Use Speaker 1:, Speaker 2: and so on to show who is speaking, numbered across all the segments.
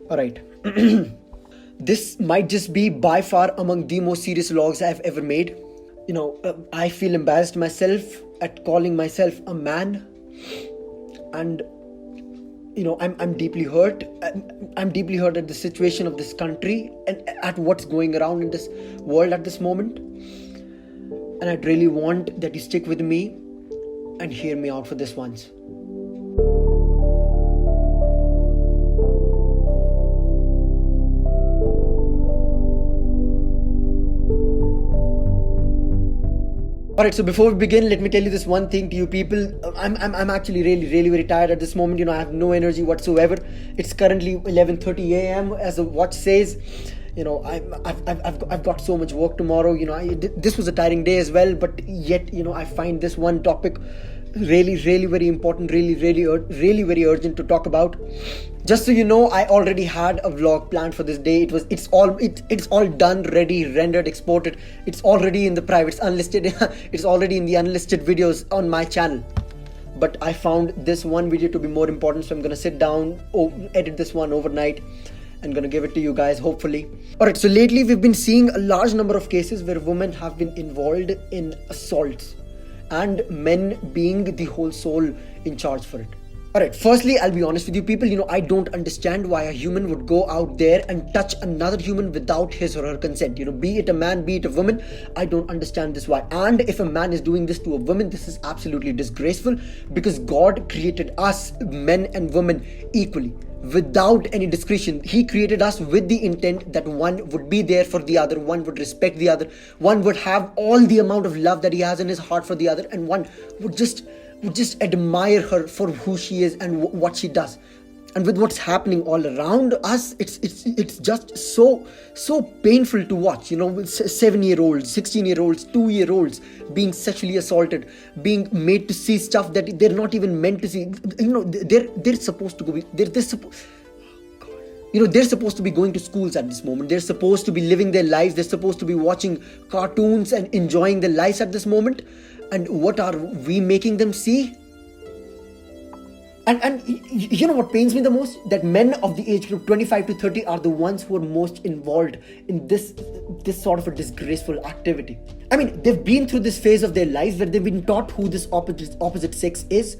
Speaker 1: All right. This might just be by far among the most serious vlogs I've ever made. I feel embarrassed myself at calling myself a man, and I'm deeply hurt. I'm deeply hurt at the situation of this country and at what's going around in this world at this moment. And I'd really want that you stick with me and hear me out for this once. Alright, so before we begin, let me tell you this one thing to you people. I'm actually really very tired at this moment. I have no energy whatsoever. It's currently 11:30 a.m. as the watch says. I've got so much work tomorrow. This was a tiring day as well, but yet I find this one topic really very important, really very urgent to talk about. Just so you know, I already had a vlog planned for this day. It's all done, ready, rendered, exported. It's already in the private, it's unlisted. It's already in the unlisted videos on my channel. But I found this one video to be more important, so I'm gonna sit down, edit this one overnight, and gonna give it to you guys, hopefully. Alright, so lately we've been seeing a large number of cases where women have been involved in assaults, and men being the whole soul in charge for it. Alright, firstly, I'll be honest with you people, I don't understand why a human would go out there and touch another human without his or her consent. Be it a man, be it a woman, I don't understand this why. And if a man is doing this to a woman, this is absolutely disgraceful, because God created us, men and women, equally, without any discretion. He created us with the intent that one would be there for the other, one would respect the other, one would have all the amount of love that he has in his heart for the other, and one would just admire her for who she is and what she does. And with what's happening all around us, it's just so painful to watch. 7-year-olds, 16-year-olds, 2-year-olds being sexually assaulted, being made to see stuff that they're not even meant to see. They're supposed to go. They're supposed to be going to schools at this moment. They're supposed to be living their lives. They're supposed to be watching cartoons and enjoying their lives at this moment. And what are we making them see? And what pains me the most? That men of the age group 25 to 30 are the ones who are most involved in this sort of a disgraceful activity. I mean, they've been through this phase of their lives where they've been taught who this opposite sex is.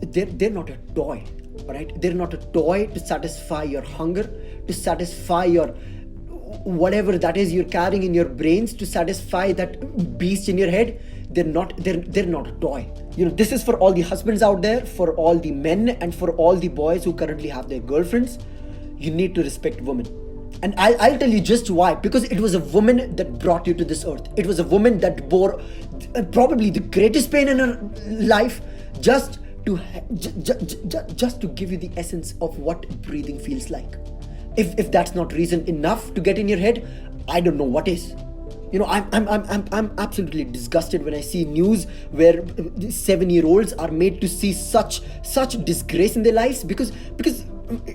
Speaker 1: They're not a toy, all right? They're not a toy to satisfy your hunger, to satisfy your whatever that is you're carrying in your brains, to satisfy that beast in your head. They're not a toy. This is for all the husbands out there, for all the men, and for all the boys who currently have their girlfriends. You need to respect women. And I'll tell you just why. Because it was a woman that brought you to this earth. It was a woman that bore probably the greatest pain in her life, just to give you the essence of what breathing feels like. If that's not reason enough to get in your head, I don't know what is. I'm absolutely disgusted when I see news where 7-year-olds are made to see such disgrace in their lives, because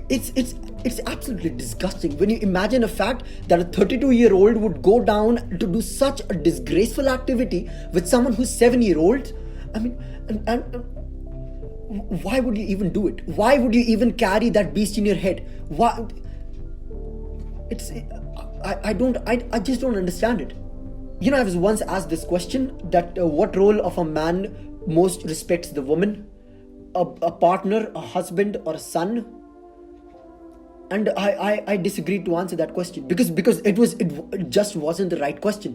Speaker 1: it's absolutely disgusting when you imagine a fact that a 32-year-old would go down to do such a disgraceful activity with someone who's 7-year-old. I mean, and why would you even do it? Why would you even carry that beast in your head? Why? I just don't understand it. I was once asked this question, that what role of a man most respects the woman, a partner, a husband, or a son? And I disagreed to answer that question because it just wasn't the right question.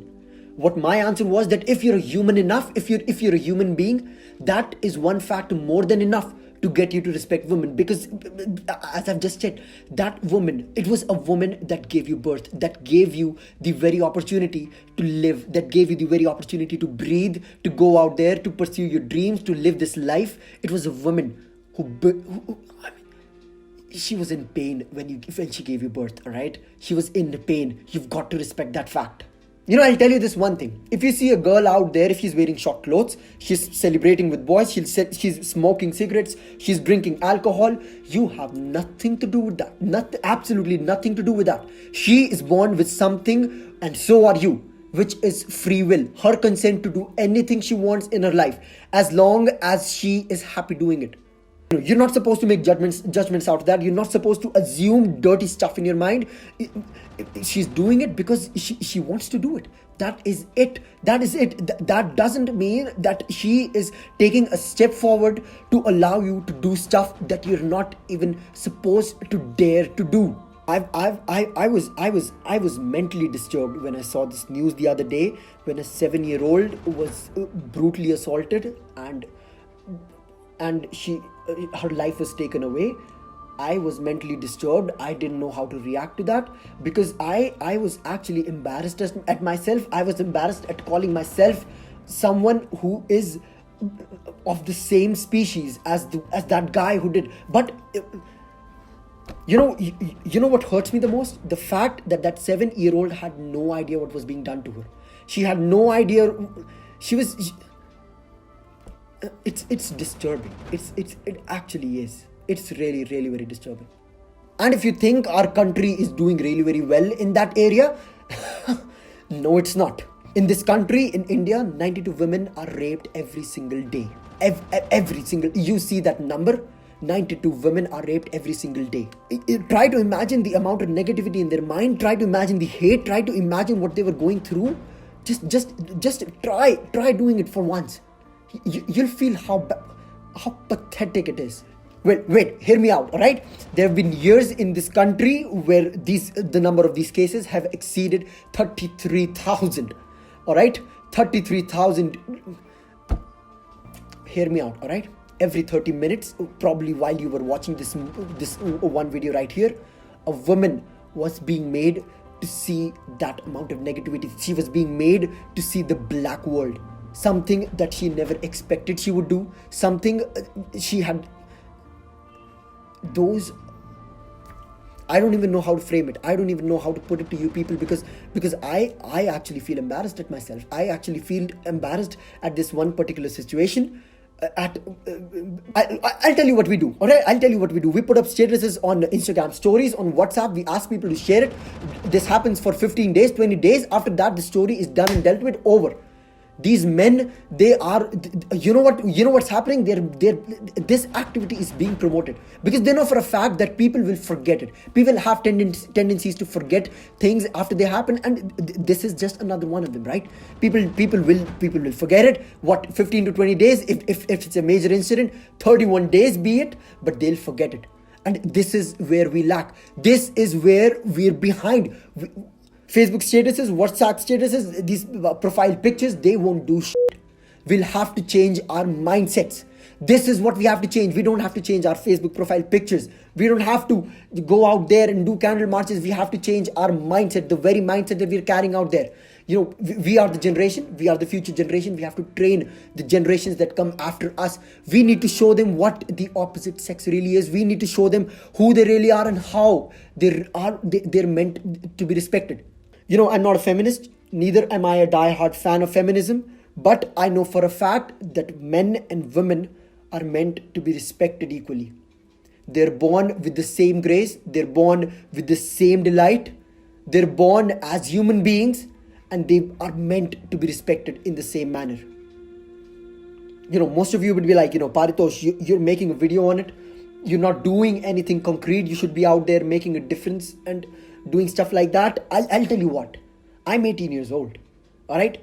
Speaker 1: What my answer was, that if you're human enough, if you're a human being, that is one fact more than enough to get you to respect women. Because as I've just said, that woman, it was a woman that gave you birth, that gave you the very opportunity to live, that gave you the very opportunity to breathe, to go out there, to pursue your dreams, to live this life. It was a woman who I mean, she was in pain when she gave you birth, all right? She was in pain. You've got to respect that fact. I'll tell you this one thing. If you see a girl out there, if she's wearing short clothes, she's celebrating with boys, she's smoking cigarettes, she's drinking alcohol, you have nothing to do with that. Absolutely nothing to do with that. She is born with something, and so are you, which is free will. Her consent to do anything she wants in her life, as long as she is happy doing it. You're not supposed to make judgments out of that. You're not supposed to assume dirty stuff in your mind. She's doing it because she wants to do it. That is it. That doesn't mean that she is taking a step forward to allow you to do stuff that you're not even supposed to dare to do. I was mentally disturbed when I saw this news the other day, when a 7-year-old was brutally assaulted and her life was taken away. I was mentally disturbed. I didn't know how to react to that, because I was actually embarrassed at myself. I was embarrassed at calling myself someone who is of the same species as that guy who did. But you know what hurts me the most? The fact that 7-year-old had no idea what was being done to her. She had no idea. It's disturbing. It actually is. It's really, really very disturbing. And if you think our country is doing really very well in that area, no, it's not. In this country, in India, 92 women are raped every single day. Every single, you see that number? 92 women are raped every single day. Try to imagine the amount of negativity in their mind. Try to imagine the hate. Try to imagine what they were going through. Just try doing it for once. You'll feel how pathetic it is. Wait, hear me out, all right? There have been years in this country where the number of these cases have exceeded 33,000, all right? 33,000. Hear me out, all right? Every 30 minutes, probably while you were watching this one video right here, a woman was being made to see that amount of negativity. She was being made to see the black world. Something that she never expected she would do. Something she had... Those... I don't even know how to frame it. I don't even know how to put it to you people, because I actually feel embarrassed at myself. I actually feel embarrassed at this one particular situation. I'll tell you what we do. Alright, I'll tell you what we do. We put up statuses on Instagram stories, on WhatsApp. We ask people to share it. This happens for 15 days, 20 days. After that, the story is done and dealt with, over. These men, they are, you know what's happening? This activity is being promoted because they know for a fact that people will forget it. People have tendencies to forget things after they happen, and this is just another one of them, right? People will forget it. What, 15 to 20 days? If it's a major incident, 31 days be it, but they'll forget it. And this is where we lack. This is where we're behind. Facebook statuses, WhatsApp statuses, these profile pictures, they won't do shit. We'll have to change our mindsets. This is what we have to change. We don't have to change our Facebook profile pictures. We don't have to go out there and do candle marches. We have to change our mindset, the very mindset that we're carrying out there. We are the generation. We are the future generation. We have to train the generations that come after us. We need to show them what the opposite sex really is. We need to show them who they really are and how they're meant to be respected. I'm not a feminist, neither am I a die-hard fan of feminism, but I know for a fact that men and women are meant to be respected equally. They're born with the same grace, they're born with the same delight, they're born as human beings, and they are meant to be respected in the same manner. Most of you would be like, Paritosh, you're making a video on it, you're not doing anything concrete, you should be out there making a difference and doing stuff like that. I'll tell you what, I'm 18 years old, all right?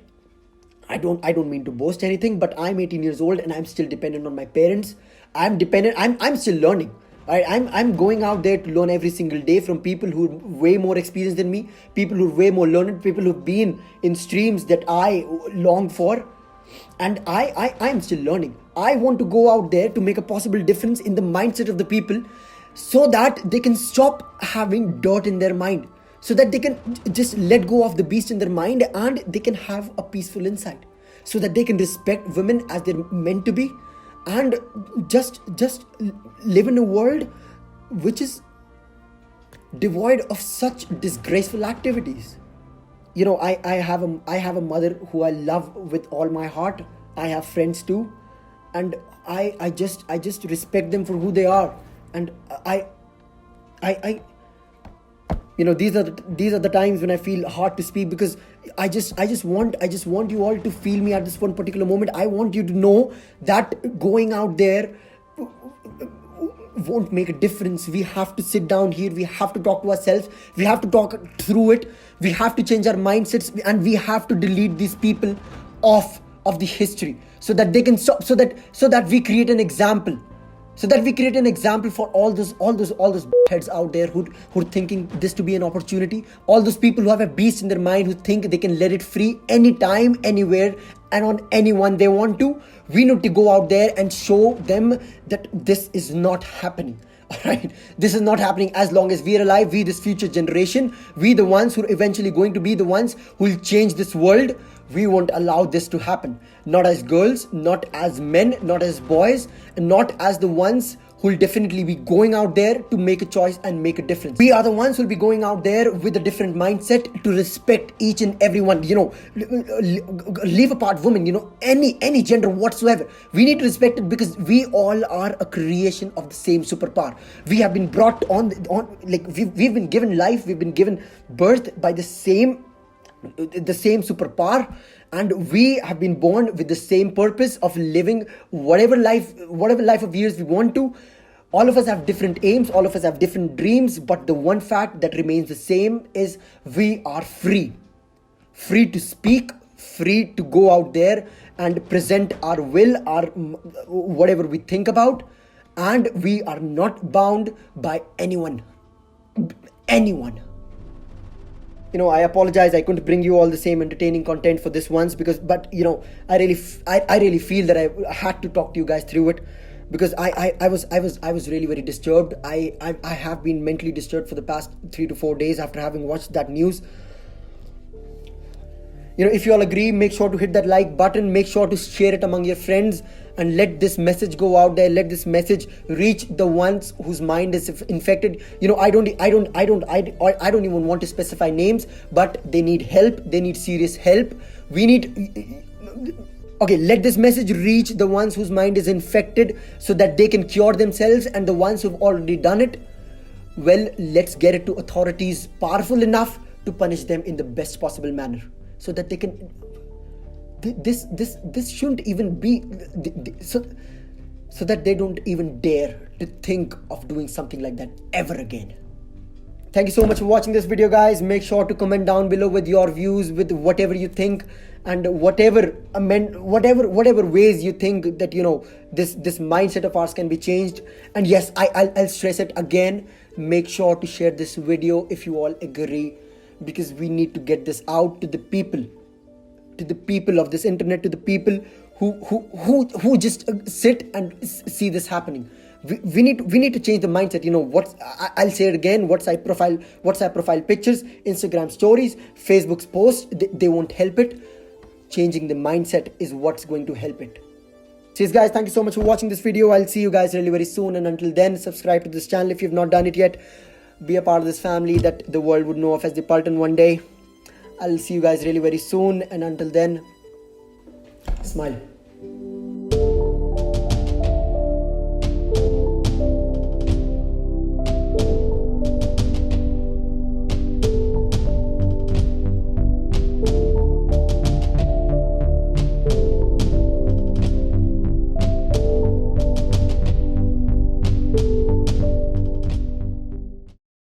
Speaker 1: I don't mean to boast anything, but I'm 18 years old and I'm still dependent on my parents. I'm still learning, all right? I'm going out there to learn every single day from people who are way more experienced than me, people who are way more learned, people who've been in streams that I long for, and I'm still learning. I want to go out there to make a possible difference in the mindset of the people, so that they can stop having dirt in their mind, so that they can just let go of the beast in their mind and they can have a peaceful inside, so that they can respect women as they're meant to be, and just live in a world which is devoid of such disgraceful activities. I have a mother who I love with all my heart. I have friends too, and I just respect them for who they are. And these are the times when I feel hard to speak, because I just want you all to feel me at this one particular moment. I want you to know that going out there won't make a difference. We have to sit down here, we have to talk to ourselves, we have to talk through it, we have to change our mindsets, and we have to delete these people off of the history, so that they can stop, so that we create an example, for all those heads out there who are thinking this to be an opportunity, all those people who have a beast in their mind, who think they can let it free anytime, anywhere, and on anyone they want to. We need to go out there and show them that this is not happening. Alright, this is not happening. As long as we are alive, we, this future generation, we the ones who are eventually going to be the ones who will change this world, we won't allow this to happen. Not as girls, not as men, not as boys, and not as the ones who will definitely be going out there to make a choice and make a difference. We are the ones who will be going out there with a different mindset to respect each and everyone, leave apart women, any gender whatsoever. We need to respect it, because we all are a creation of the same superpower. We have been brought on we've been given life, we've been given birth by the same superpower, and we have been born with the same purpose of living whatever life of years we want to. All of us have different aims, all of us have different dreams, but the one fact that remains the same is we are free to speak, free to go out there and present our will, our whatever we think about, and we are not bound by anyone. I apologize, I couldn't bring you all the same entertaining content for this once, but I really feel that I had to talk to you guys through it, because I was really very disturbed. I have been mentally disturbed for the past 3 to 4 days after having watched that news. If you all agree, make sure to hit that like button, make sure to share it among your friends, and let this message go out there. Let this message reach the ones whose mind is infected. I don't even want to specify names, but they need help. They need serious help. Let this message reach the ones whose mind is infected, so that they can cure themselves, and the ones who've already done it, well, let's get it to authorities powerful enough to punish them in the best possible manner, so that they can. This shouldn't even be so that they don't even dare to think of doing something like that ever again. Thank you so much for watching this video, guys. Make sure to comment down below with your views, with whatever you think, and whatever ways you think that this mindset of ours can be changed. And yes, I'll stress it again. Make sure to share this video if you all agree, because we need to get this out to the people of this internet, to the people who just sit and see this happening. We need to change the mindset. I'll say it again: WhatsApp profile pictures, Instagram stories, Facebook's posts, they won't help it. Changing the mindset is what's going to help it. Cheers, guys. Thank you so much for watching this video. I'll see you guys really very soon, and until then, subscribe to this channel if you've not done it yet. Be a part of this family that the world would know of as the Parton one day. I'll see you guys really very soon, and until then, smile.